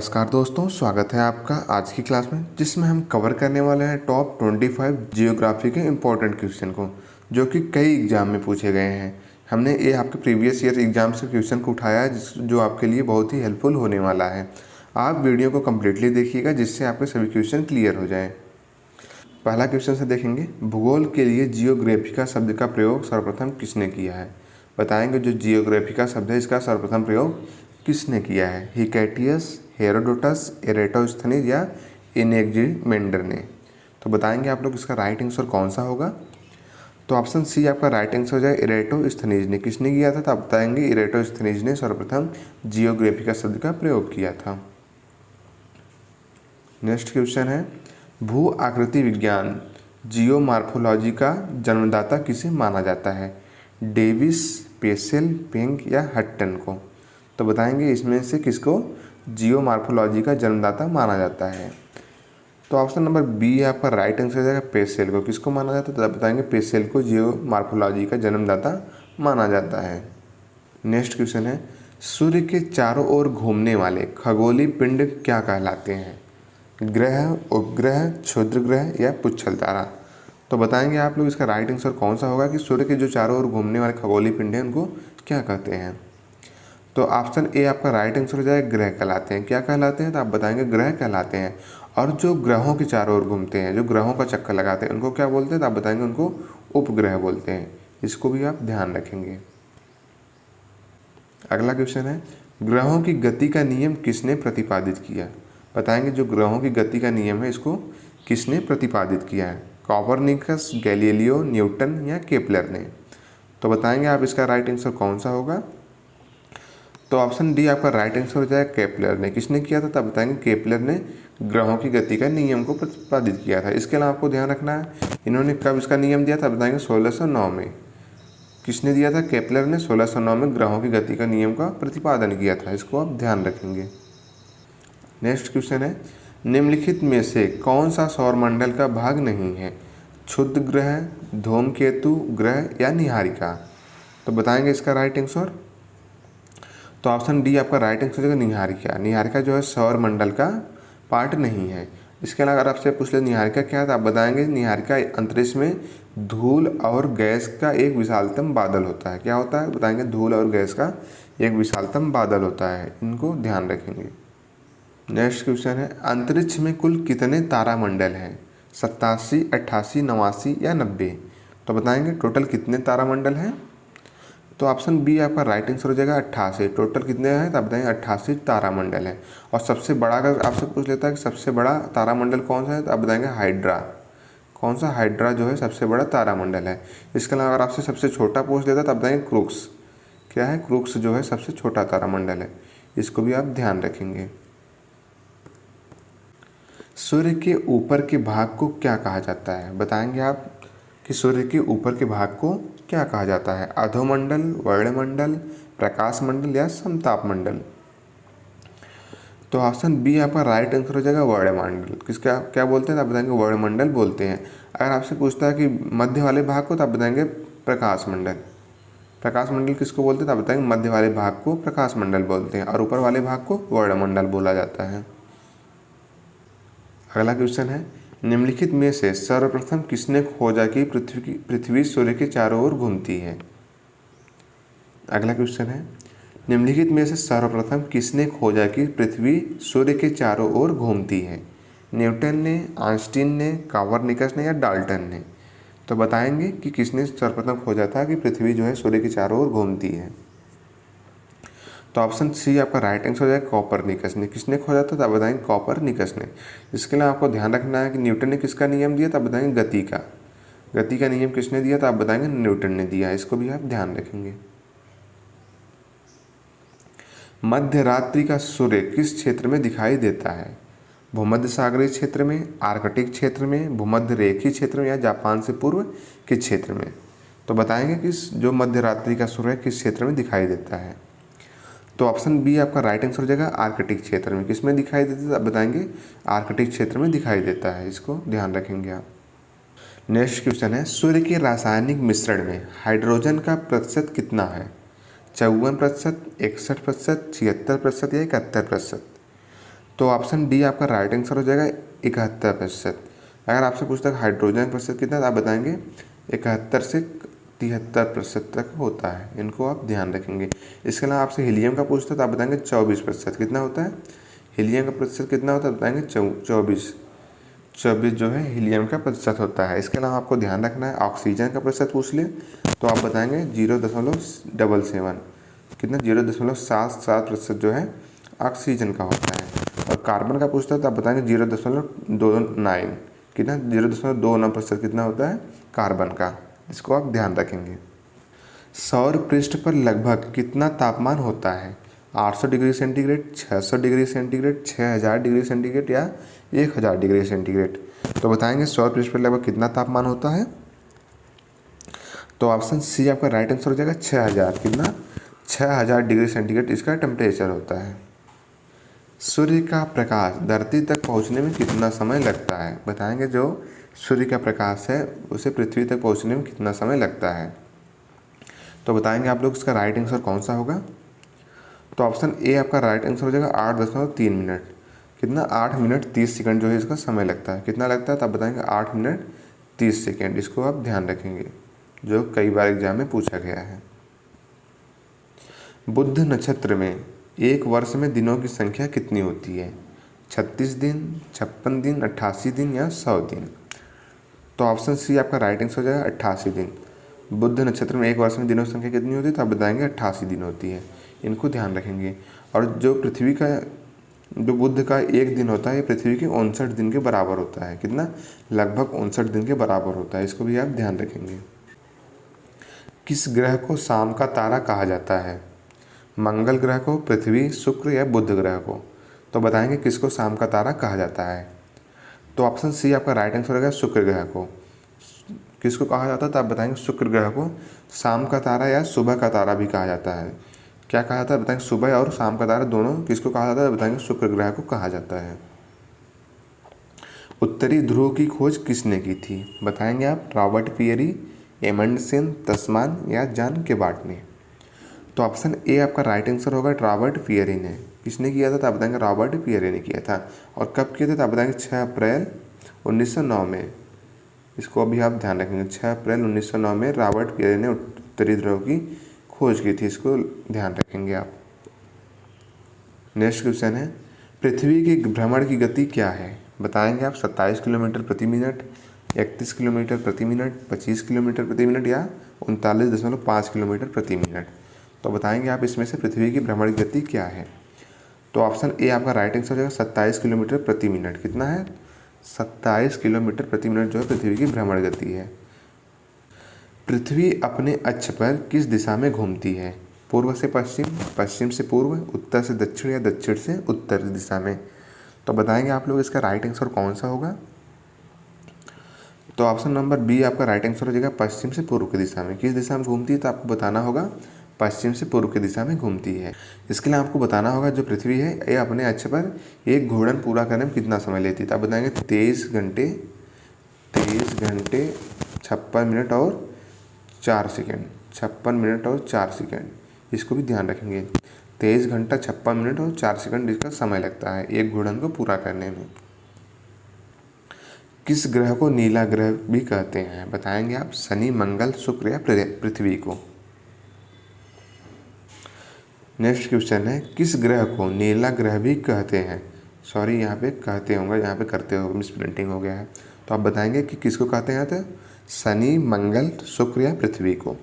नमस्कार दोस्तों, स्वागत है आपका आज की क्लास में, जिसमें हम कवर करने वाले हैं टॉप 25 जियोग्राफी के इम्पोर्टेंट क्वेश्चन को, जो कि कई एग्जाम में पूछे गए हैं। हमने ये आपके प्रीवियस ईयर एग्जाम से क्वेश्चन को उठाया है, जो आपके लिए बहुत ही हेल्पफुल होने वाला है। आप वीडियो को कम्प्लीटली देखिएगा, जिससे आपके सभी क्वेश्चन क्लियर हो जाएँ। पहला क्वेश्चन से देखेंगे, भूगोल के लिए जियोग्राफिका शब्द का प्रयोग सर्वप्रथम किसने किया है। बताएंगे जो जियोग्राफिका शब्द है, इसका सर्वप्रथम प्रयोग किसने किया है। हिकैटियस, हेरोडोटस, एरेटोस्थनीज या एनेक्जिमेंडर ने। तो बताएंगे आप लोग इसका राइट आंसर कौन सा होगा। तो ऑप्शन सी आपका राइट आंसर हो जाए एरेटोस्थनीज ने। किसने किया था, तो आप बताएंगे एरेटोस्थनीज ने सर्वप्रथम जियोग्राफिका शब्द का प्रयोग किया था। नेक्स्ट क्वेश्चन है, भू आकृति विज्ञान जियोमार्फोलॉजी का जन्मदाता किसे माना जाता है। डेविस, पेसेल, पेंक या हट्टन को। तो बताएंगे इसमें से किसको जियोमार्फोलॉजी का जन्मदाता माना जाता है। तो ऑप्शन नंबर बी आपका राइट आंसर हो जाएगा पेसेल को। किसको माना जाता है, तो बताएंगे पेसेल को जियोमार्फोलॉजी का जन्मदाता माना जाता है। नेक्स्ट क्वेश्चन है, सूर्य के चारों ओर घूमने वाले खगोलीय पिंड क्या कहलाते हैं। ग्रह, उपग्रह, क्षुद्र ग्रह या पुच्छल तारा। तो बताएंगे आप लोग इसका राइट आंसर कौन सा होगा कि सूर्य के जो चारों ओर घूमने वाले खगोलीय पिंड हैं उनको क्या कहते हैं। तो ऑप्शन ए आपका राइट आंसर हो जाएगा ग्रह कहलाते हैं। क्या कहलाते हैं, तो आप बताएंगे ग्रह कहलाते हैं। और जो ग्रहों के चारों ओर घूमते हैं, जो ग्रहों का चक्कर लगाते हैं, उनको क्या बोलते हैं, तो आप बताएंगे उनको उपग्रह बोलते हैं। इसको भी आप ध्यान रखेंगे। अगला क्वेश्चन है, ग्रहों की गति का नियम किसने प्रतिपादित किया। बताएंगे जो ग्रहों की गति का नियम है, इसको किसने प्रतिपादित किया है। कॉपरनिकस, गैलीलियो, न्यूटन या केपलर ने। तो बताएंगे आप इसका राइट आंसर कौन सा होगा। तो ऑप्शन डी आपका राइट आंसर हो जाएगा केपलर ने। किसने किया था, तब बताएंगे केपलर ने ग्रहों की गति का नियम को प्रतिपादित किया था। इसके अलावा आपको ध्यान रखना है, इन्होंने कब इसका नियम दिया था, बताएंगे 1609 में। किसने दिया था, केपलर ने 1609 में ग्रहों की गति का नियम का प्रतिपादन किया था। इसको आप ध्यान रखेंगे। नेक्स्ट क्वेश्चन है, निम्नलिखित में से कौन सा सौरमंडल का भाग नहीं है। क्षुद्र ग्रह, धूमकेतु ग्रह या निहारिका। तो बताएंगे इसका राइट आंसर। तो ऑप्शन डी आपका राइट आंसर है निहारिका। निहारिका जो है सौरमंडल का पार्ट नहीं है। इसके अलावा अगर आपसे पूछ ले निहारिका क्या है, तो आप बताएंगे निहारिका अंतरिक्ष में धूल और गैस का एक विशालतम बादल होता है। क्या होता है, बताएंगे धूल और गैस का एक विशालतम बादल होता है। इनको ध्यान रखेंगे। नेक्स्ट क्वेश्चन है, अंतरिक्ष में कुल कितने तारामंडल हैं। 87, 88, 89 या 90। तो बताएंगे टोटल कितने तारामंडल हैं। तो ऑप्शन बी आपका राइट आंसर हो जाएगा 88। टोटल कितने हैं, तो आप बताएंगे 88 तारामंडल है। और सबसे बड़ा अगर आपसे पूछ लेता है कि सबसे बड़ा तारामंडल कौन सा है, तो आप बताएंगे हाइड्रा। कौन सा, हाइड्रा जो है सबसे बड़ा तारामंडल है। इसके अलावा अगर आपसे सबसे छोटा पूछ लेता है, तो आप बताएंगे क्रूक्स। क्या है, क्रूक्स जो है सबसे छोटा तारामंडल है। इसको भी आप ध्यान रखेंगे। सूर्य के ऊपर के भाग को क्या कहा जाता है। बताएंगे आप कि सूर्य के ऊपर के भाग को क्या कहा जाता है। अधोमंडल, वर्णमंडल, प्रकाश मंडल या समताप मंडल। तो ऑप्शन बी आपका राइट आंसर हो जाएगा वर्णमंडल। किसका क्या बोलते हैं, आप बताएंगे वर्णमंडल बोलते हैं। अगर आपसे पूछता है कि मध्य वाले भाग को, तो आप बताएंगे प्रकाश मंडल। प्रकाश मंडल किसको बोलते हैं, तो आप बताएंगे मध्य वाले भाग को प्रकाश मंडल बोलते हैं, और ऊपर वाले भाग को वर्णमंडल बोला जाता है। अगला क्वेश्चन है, निम्नलिखित में से सर्वप्रथम किसने खोजा कि पृथ्वी सूर्य के चारों ओर घूमती है। अगला क्वेश्चन है, निम्नलिखित में से सर्वप्रथम किसने खोजा कि पृथ्वी सूर्य के चारों ओर घूमती है। न्यूटन ने, आइंस्टीन ने, कॉपरनिकस ने या डाल्टन ने। तो बताएंगे कि किसने सर्वप्रथम खोजा था कि पृथ्वी जो है सूर्य के चारों ओर घूमती है। तो ऑप्शन सी आपका राइट आंसर हो जाएगा कॉपरनिकस ने। किसने खोजा था, तो आप बताएंगे कॉपरनिकस ने। इसके लिए आपको ध्यान रखना है कि न्यूटन ने किसका नियम दिया, तो आप बताएंगे गति का। गति का नियम किसने दिया, तो आप बताएंगे न्यूटन ने दिया। इसको भी आप ध्यान रखेंगे। मध्य रात्रि का सूर्य किस क्षेत्र में दिखाई देता है। भूमध्य सागरीय क्षेत्र में, आर्कटिक क्षेत्र में, भूमध्य रेखीय क्षेत्र में या जापान से पूर्व के क्षेत्र में। तो बताएंगे किस जो मध्य रात्रि का सूर्य किस क्षेत्र में दिखाई देता है। तो ऑप्शन बी आपका राइट आंसर हो जाएगा आर्कटिक क्षेत्र में। किस में दिखाई देता है, आप बताएंगे आर्कटिक क्षेत्र में दिखाई देता है। इसको ध्यान रखेंगे आप। नेक्स्ट क्वेश्चन है, सूर्य के रासायनिक मिश्रण में हाइड्रोजन का प्रतिशत कितना है। 54%, 61%, 76% या 71%। तो ऑप्शन डी आपका राइट आंसर हो जाएगा 71%। अगर आपसे पूछता है हाइड्रोजन का प्रतिशत कितना है तो आप बताएंगे 71 से 73% तक होता है। इनको आप ध्यान रखेंगे। इसके अलावा आपसे हीलियम का पूछता है तो आप बताएंगे 24%। कितना होता है हीलियम का प्रतिशत, कितना होता है बताएंगे 24 जो है हीलियम का प्रतिशत होता है। इसके अलावा आपको ध्यान रखना है ऑक्सीजन का प्रतिशत पूछ ले तो आप बताएंगे 0.77। कितना 0.77% जो है ऑक्सीजन का होता है। और कार्बन का पूछता है तो आप बताएंगे 0.29। कितना 0.29% कितना होता है कार्बन का। इसको आप ध्यान रखेंगे। सौर पृष्ठ पर लगभग कितना तापमान होता है? 800 degree centigrade, 600 degree centigrade, 6000 degree centigrade या 1000 डिग्री सेंटीग्रेड। तो बताएंगे सौर पृष्ठ पर लगभग कितना तापमान होता है। तो ऑप्शन सी आपका राइट आंसर हो जाएगा 6000। कितना 6000 डिग्री सेंटीग्रेड इसका टेम्परेचर होता है। सूर्य का प्रकाश धरती तक पहुंचने में कितना समय लगता है? बताएंगे जो सूर्य का प्रकाश है उसे पृथ्वी तक पहुंचने में कितना समय लगता है। तो बताएंगे आप लोग इसका राइट आंसर कौन सा होगा। तो ऑप्शन ए आपका राइट आंसर हो जाएगा 8.3 मिनट। कितना 8 मिनट 30 सेकंड जो है इसका समय लगता है। कितना लगता है तो आप बताएंगे 8 मिनट 30 सेकंड। इसको आप ध्यान रखेंगे, जो कई बार एग्जाम में पूछा गया है। बुध नक्षत्र में एक वर्ष में दिनों की संख्या कितनी होती है? 36 दिन, 56 दिन, 88 दिन या 100 दिन। तो ऑप्शन सी आपका राइट आंसर हो जाएगा 88 दिन। बुध नक्षत्र में एक वर्ष में दिनों की संख्या कितनी होती है तो आप बताएंगे 88 दिन होती है। इनको ध्यान रखेंगे। और जो पृथ्वी का जो बुध का एक दिन होता है ये पृथ्वी के 59 दिन के बराबर होता है। कितना लगभग 59 दिन के बराबर होता है। इसको भी आप ध्यान रखेंगे। किस ग्रह को शाम का तारा कहा जाता है? मंगल ग्रह को, पृथ्वी, शुक्र या बुध ग्रह को। तो बताएंगे किसको शाम का तारा कहा जाता है। तो ऑप्शन सी आपका राइट आंसर होगा शुक्र ग्रह को। किसको कहा जाता है तो आप बताएंगे शुक्र ग्रह को शाम का तारा या सुबह का तारा भी कहा जाता है। क्या कहा जाता है बताएंगे सुबह और शाम का तारा दोनों किसको कहा जाता है बताएंगे शुक्र ग्रह को कहा जाता है। उत्तरी ध्रुव की खोज किसने की थी? बताएंगे आप रॉबर्ट पियरी, एमंडसेन, तस्मान या जॉन केबार्ट ने। तो ऑप्शन ए आपका राइट आंसर होगा रॉबर्ट पियरी ने। किसने किया था तो आप बताएंगे रॉबर्ट पियरी ने किया था। और कब किया था तो आप बताएंगे 6 अप्रैल 1909 में। इसको अभी आप ध्यान रखेंगे 6 अप्रैल 1909 में रॉबर्ट पियरी ने उत्तरी ध्रुव की खोज की थी। इसको ध्यान रखेंगे आप। नेक्स्ट क्वेश्चन है पृथ्वी के भ्रमण की गति क्या है? बताएंगे आप 27 किलोमीटर प्रति मिनट, 31 किलोमीटर प्रति मिनट, 25 किलोमीटर प्रति मिनट या 39.5 किलोमीटर प्रति मिनट। तो बताएंगे आप इसमें से पृथ्वी की भ्रमण की गति क्या है। तो ऑप्शन ए आपका राइट आंसर हो जाएगा 27 किलोमीटर प्रति मिनट। कितना है 27 किलोमीटर प्रति मिनट जो है पृथ्वी की भ्रमण गति है। पृथ्वी अपने अक्ष पर किस दिशा में घूमती है? पूर्व से पश्चिम, पश्चिम से पूर्व, उत्तर से दक्षिण या दक्षिण से उत्तर दिशा में। तो बताएंगे आप लोग इसका राइट आंसर कौन सा होगा। तो ऑप्शन नंबर बी आपका राइट आंसर हो जाएगा पश्चिम से पूर्व की दिशा में। किस दिशा में घूमती है तो आपको बताना होगा पश्चिम से पूर्व की दिशा में घूमती है। इसके लिए आपको बताना होगा जो पृथ्वी है ये अपने अक्ष पर एक घूर्णन पूरा करने में कितना समय लेती है। तो आप बताएंगे 23 घंटे 56 मिनट और 4 सेकेंड। 56 मिनट और 4 सेकेंड। इसको भी ध्यान रखेंगे 23 घंटा 56 मिनट और 4 सेकेंड इसका समय लगता है एक घूर्णन को पूरा करने में। किस ग्रह को नीला ग्रह भी कहते हैं? बताएंगे आप शनि, मंगल, शुक्र या पृथ्वी को। नेक्स्ट क्वेश्चन है किस ग्रह को नीला ग्रह भी कहते हैं? सॉरी यहाँ पे कहते होंगे, यहाँ पे करते होंगे, मिस प्रिंटिंग हो गया है। तो आप बताएंगे कि किसको कहते हैं तो शनि, मंगल, शुक्र या पृथ्वी को।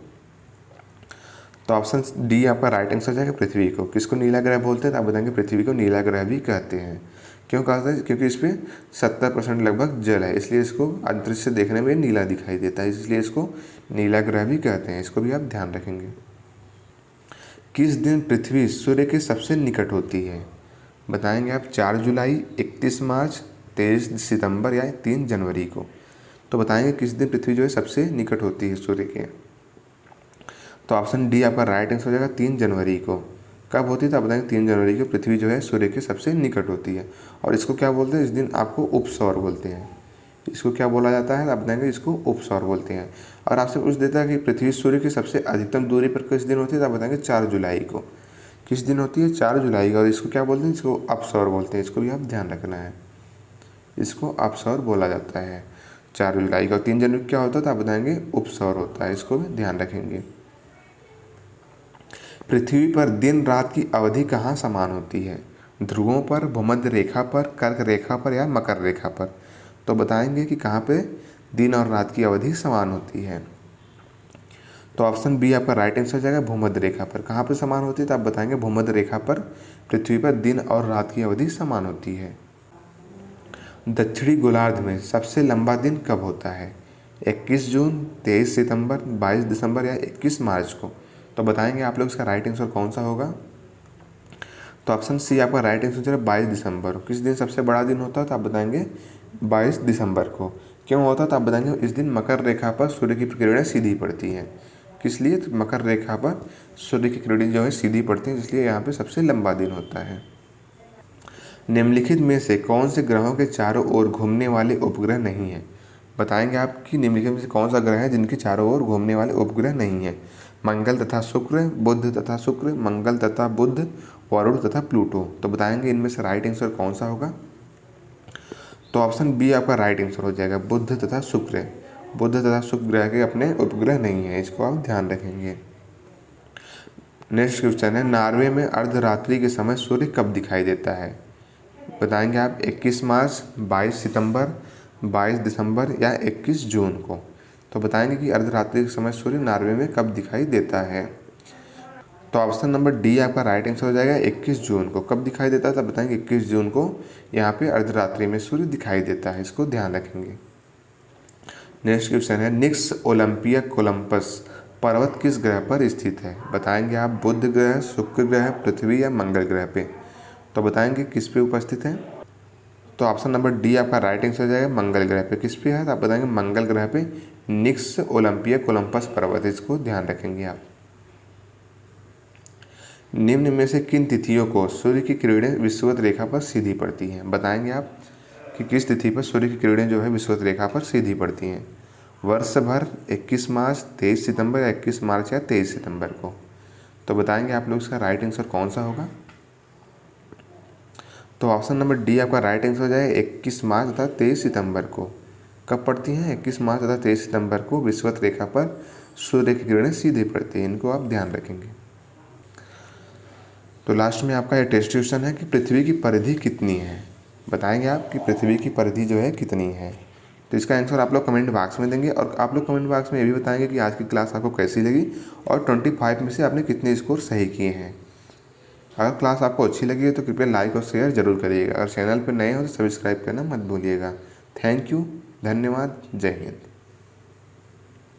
तो ऑप्शन डी आपका राइट आंसर जाएगा पृथ्वी को। किसको नीला ग्रह बोलते हैं तो आप बताएंगे पृथ्वी को नीला ग्रह भी कहते हैं। क्यों कहते हैं? क्योंकि इस पर 70% लगभग जल है, इसलिए इसको अंतरिक्ष से देखने में नीला दिखाई देता है, इसलिए इसको नीला ग्रह भी कहते हैं। इसको भी आप ध्यान रखेंगे। किस दिन पृथ्वी सूर्य के सबसे निकट होती है? बताएंगे आप 4 जुलाई, 31 मार्च, 23 सितंबर या 3 जनवरी को। तो बताएंगे किस दिन पृथ्वी जो है सबसे निकट होती है सूर्य के। तो ऑप्शन डी आपका राइट आंसर हो जाएगा 3 जनवरी को। कब होती है तो आप बताएंगे 3 जनवरी को पृथ्वी जो है सूर्य के सबसे निकट होती है। और इसको क्या बोलते हैं? इस दिन आपको उपसौर बोलते हैं। इसको क्या बोला जाता है? आप बताएंगे इसको उपसौर बोलते हैं। और आपसे पूछ देता है कि पृथ्वी सूर्य की सबसे अधिकतम दूरी पर किस दिन होती है तो आप बताएंगे 4 जुलाई को। किस दिन होती है? 4 जुलाई को। और इसको क्या बोलते हैं? इसको अपसौर बोलते हैं। इसको भी आप ध्यान रखना है, इसको अपसौर बोला जाता है 4 जुलाई को। 3 जनवरी क्या होता है तो आप बताएंगे उपसौर होता है, इसको भी ध्यान रखेंगे। पृथ्वी पर दिन रात की अवधि कहाँ समान होती है? ध्रुवों पर, भूमध्य रेखा पर, कर्क रेखा पर या मकर रेखा पर? तो बताएंगे कि कहाँ पे दिन और रात की अवधि समान होती है। तो ऑप्शन बी आपका राइट आंसर हो जाएगा, भूमध्य रेखा पर। कहाँ पे समान होती है तो आप बताएंगे भूमध्य रेखा पर पृथ्वी पर दिन और रात की अवधि समान होती है। दक्षिणी गोलार्ध में सबसे लंबा दिन कब होता है? 21 जून, 23 सितंबर, 22 दिसंबर या 21 मार्च को? तो बताएंगे आप लोग इसका राइट आंसर कौन सा होगा। तो ऑप्शन सी आपका राइट आंसर है 22 दिसंबर। किस दिन सबसे बड़ा दिन होता है तो आप बताएंगे 22 दिसंबर को। क्यों होता है तो आप बताएंगे इस दिन मकर रेखा पर सूर्य की किरणें सीधी पड़ती हैं। किस लिए? तो मकर रेखा पर सूर्य की किरणें जो है सीधी पड़ती हैं, इसलिए यहाँ पे सबसे लंबा दिन होता है। निम्नलिखित में से कौन से ग्रहों के चारों ओर घूमने वाले उपग्रह नहीं है? बताएंगे आप कि निम्नलिखित में से कौन सा ग्रह है जिनके चारों ओर घूमने वाले उपग्रह नहीं है? मंगल तथा शुक्र, बुध तथा शुक्र, मंगल तथा बुध, वरुण तथा प्लूटो। तो बताएंगे इनमें से राइट आंसर कौन सा होगा। तो ऑप्शन बी आपका राइट आंसर हो जाएगा, बुध तथा शुक्र। बुध तथा शुक्र ग्रह के अपने उपग्रह नहीं है, इसको आप ध्यान रखेंगे। नेक्स्ट क्वेश्चन है, नॉर्वे में अर्धरात्रि के समय सूर्य कब दिखाई देता है? बताएंगे आप 21 मार्च, 22 सितंबर, 22 दिसंबर या 21 जून को? तो बताएंगे कि अर्धरात्रि के समय सूर्य नॉर्वे में कब दिखाई देता है। तो ऑप्शन नंबर डी आपका राइट आंसर हो जाएगा, 21 जून को। कब दिखाई देता है? तब बताएंगे 21 जून को यहाँ पे अर्धरात्रि में सूर्य दिखाई देता है, इसको ध्यान रखेंगे। नेक्स्ट क्वेश्चन है, निक्स ओलंपिया कोलंबस पर्वत किस ग्रह पर स्थित है? बताएंगे आप बुध ग्रह, शुक्र ग्रह, पृथ्वी या मंगल ग्रह पे? तो बताएंगे किस पे उपस्थित है। तो ऑप्शन नंबर डी आपका राइट आंसर हो जाएगा, मंगल ग्रह पे। किस पे है? तो आप बताएंगे मंगल ग्रह पे निक्स ओलंपिया कोलंबस पर्वत, इसको ध्यान रखेंगे आप। निम्न में से किन तिथियों को सूर्य की किरणें विषुवत रेखा पर सीधी पड़ती हैं? बताएंगे आप कि किस तिथि पर सूर्य की किरणें जो है विषुवत रेखा पर सीधी पड़ती हैं। वर्ष भर, 21 मार्च, 23 सितंबर या 21 मार्च या 23 सितंबर को? तो बताएंगे आप लोग इसका राइट आंसर कौन सा होगा। तो ऑप्शन नंबर डी आपका राइट आंसर हो जाएगा, 21 मार्च तथा 23 सितंबर को। कब पड़ती हैं? 21 मार्च तथा 23 सितंबर को विषुवत रेखा पर सूर्य की किरणें सीधी पड़ती हैं, इनको आप ध्यान रखेंगे। तो लास्ट में आपका ये टेस्ट क्वेश्चन है कि पृथ्वी की परिधि कितनी है? बताएंगे आप कि पृथ्वी की परिधि जो है कितनी है। तो इसका आंसर आप लोग कमेंट बॉक्स में देंगे और आप लोग कमेंट बॉक्स में ये भी बताएंगे कि आज की क्लास आपको कैसी लगी और 25 में से आपने कितने स्कोर सही किए हैं। अगर क्लास आपको अच्छी लगी है तो कृपया लाइक और शेयर जरूर करिएगा। अगर चैनल पर नए हो तो सब्सक्राइब करना मत भूलिएगा। थैंक यू, धन्यवाद, जय हिंद।